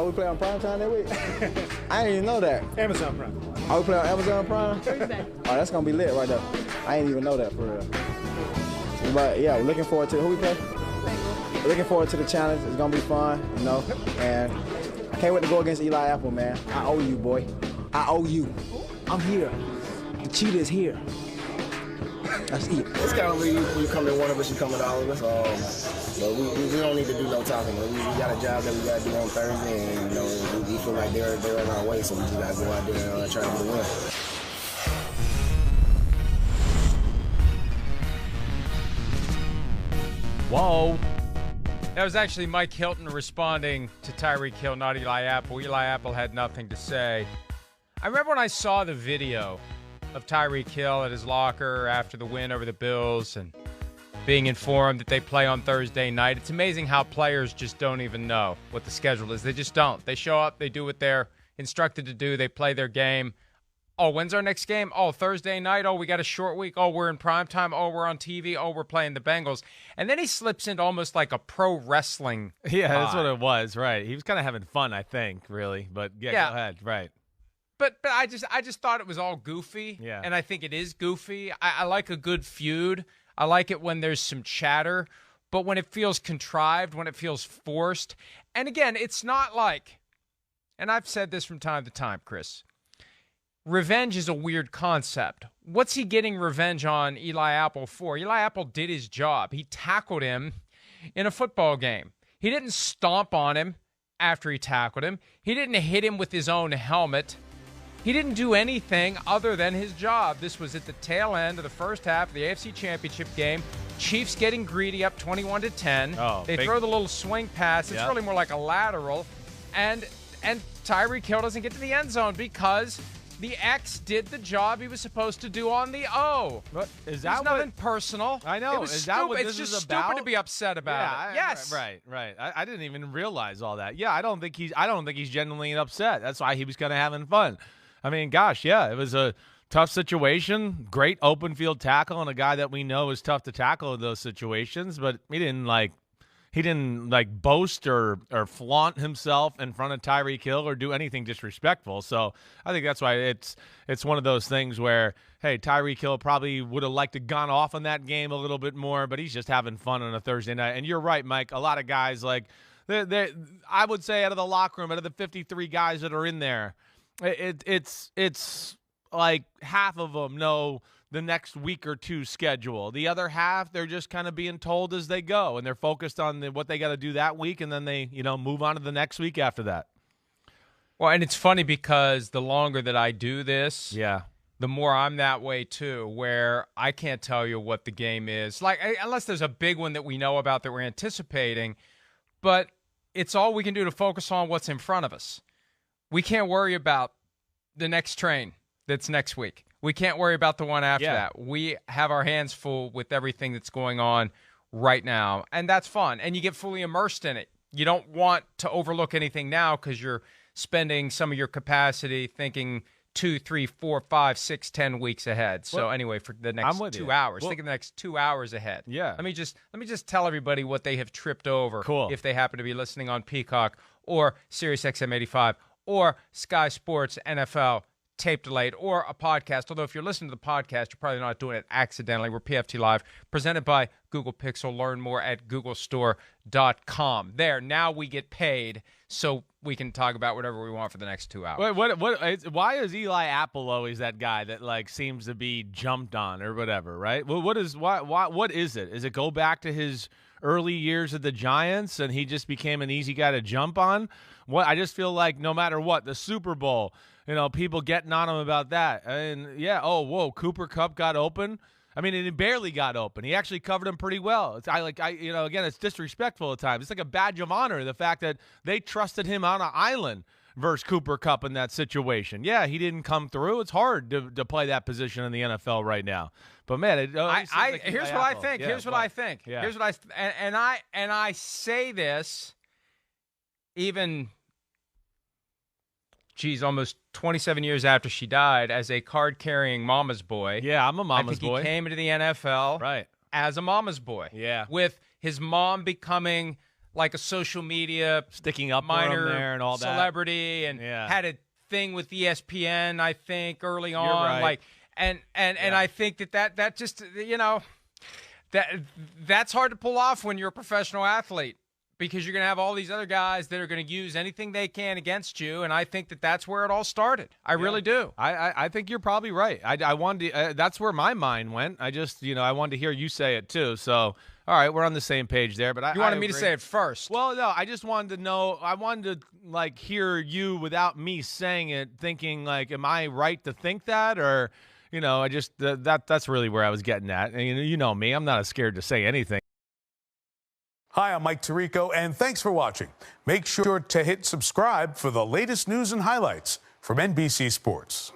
we play on primetime that week? I didn't even know that. Amazon Prime. Oh, we play on Amazon Prime? Thursday. Oh, that's going to be lit right there. I didn't even know that for real. But, yeah, we're looking forward to who we play? Bengals. Looking forward to the challenge. It's going to be fun, you know. And I can't wait to go against Eli Apple, man. I owe you, boy. I owe you. I'm here. The cheetah is here. That's it. It's kind of when you come in one of us, you come in all of us. But we don't need to do no talking. We got a job that we got to do on Thursday, and we feel like they're on our way, so we just got to go out there and try to get a win. Whoa. That was actually Mike Hilton responding to Tyreek Hill, not Eli Apple. Eli Apple had nothing to say. I remember when I saw the video of Tyreek Hill at his locker after the win over the Bills and being informed that they play on Thursday night. It's amazing how players just don't even know what the schedule is. They just don't. They show up, they do what they're instructed to do, they play their game. Oh, when's our next game? Oh, Thursday night. Oh, we got a short week. Oh, we're in primetime. Oh, we're on TV. Oh, we're playing the Bengals. And then he slips into almost like a pro wrestling Yeah, that's vibe. what it was, right. He was kind of having fun, I think, really. But, yeah, go ahead, right. But I just thought it was all goofy. Yeah. And I think it is goofy. I like a good feud. I like it when there's some chatter. But when it feels contrived, when it feels forced. And again, it's not like, and I've said this from time to time, Chris, revenge is a weird concept. What's he getting revenge on Eli Apple for? Eli Apple did his job. He tackled him in a football game. He didn't stomp on him after he tackled him. He didn't hit him with his own helmet. He didn't do anything other than his job. This was at the tail end of the first half of the AFC Championship game. Chiefs getting greedy up 21-10. Oh, they throw the little swing pass. It's Yep. really more like a lateral. And Tyreek Hill doesn't get to the end zone because the X did the job he was supposed to do on the O. What, is It's that nothing what, personal. I know. It was Is stupid. that what it's this just is about? stupid to be upset about it. Yes. Right. I didn't even realize all that. Yeah, I don't think he's genuinely upset. That's why he was kind of having fun. I mean, gosh, yeah, it was a tough situation. Great open field tackle on a guy that we know is tough to tackle in those situations, but he didn't boast or flaunt himself in front of Tyreek Hill or do anything disrespectful. So I think that's why it's one of those things where, hey, Tyreek Hill probably would have liked to gone off on that game a little bit more, but he's just having fun on a Thursday night. And you're right, Mike. A lot of guys, like, I would say out of the locker room, out of the 53 guys that are in there, it's like half of them know the next week or two schedule. The other half, they're just kind of being told as they go, and they're focused on what they got to do that week, and then they, move on to the next week after that. Well, and it's funny because the longer that I do this, Yeah. the more I'm that way too, where I can't tell you what the game is. Like, unless there's a big one that we know about that we're anticipating, but it's all we can do to focus on what's in front of us. We can't worry about the next train that's next week. We can't worry about the one after that. We have our hands full with everything that's going on right now, and that's fun. And you get fully immersed in it. You don't want to overlook anything now because you're spending some of your capacity thinking 2, 3, 4, 5, 6, 10 weeks ahead. So anyway, for the next 2 hours, think of the next 2 hours ahead. Yeah. Let me just tell everybody what they have tripped over. Cool. If they happen to be listening on Peacock or Sirius XM 85 or Sky Sports NFL tape delayed or a podcast. Although if you're listening to the podcast, you're probably not doing it accidentally. We're PFT Live, presented by Google Pixel. Learn more at googlestore.com. There, now we get paid so we can talk about whatever we want for the next 2 hours. Why is Eli Apple always that guy that like seems to be jumped on or whatever, right? Well, what is it? Is it go back to his early years at the Giants and he just became an easy guy to jump on? I just feel like no matter what, the Super Bowl, people getting on him about that. And Cooper Kupp got open. I mean, he barely got open. He actually covered him pretty well. Again, it's disrespectful at times. It's like a badge of honor, the fact that they trusted him on an island versus Cooper Kupp in that situation. Yeah, he didn't come through. It's hard to play that position in the NFL right now. But man, here's what I think. Here's what I think. Yeah. Here's what I say this even almost 27 years after she died as a card-carrying mama's boy. Yeah, I'm a mama's boy. He came into the NFL right as a mama's boy. Yeah. With his mom becoming like a social media Sticking up for minor him there and all that. celebrity, and had a thing with ESPN, I think, early on. Right. Like, and I think that just, that's hard to pull off when you're a professional athlete, because you're going to have all these other guys that are going to use anything they can against you, and I think that's where it all started. I really do. I think you're probably right. I wanted to, that's where my mind went. I just, I wanted to hear you say it too. So, all right, we're on the same page there. But you wanted me to say it first. Well, no, I just wanted to know. I wanted to hear you without me saying it, thinking am I right to think that, or I just that's really where I was getting at. And you know me, I'm not scared to say anything. Hi, I'm Mike Tirico, and thanks for watching. Make sure to hit subscribe for the latest news and highlights from NBC Sports.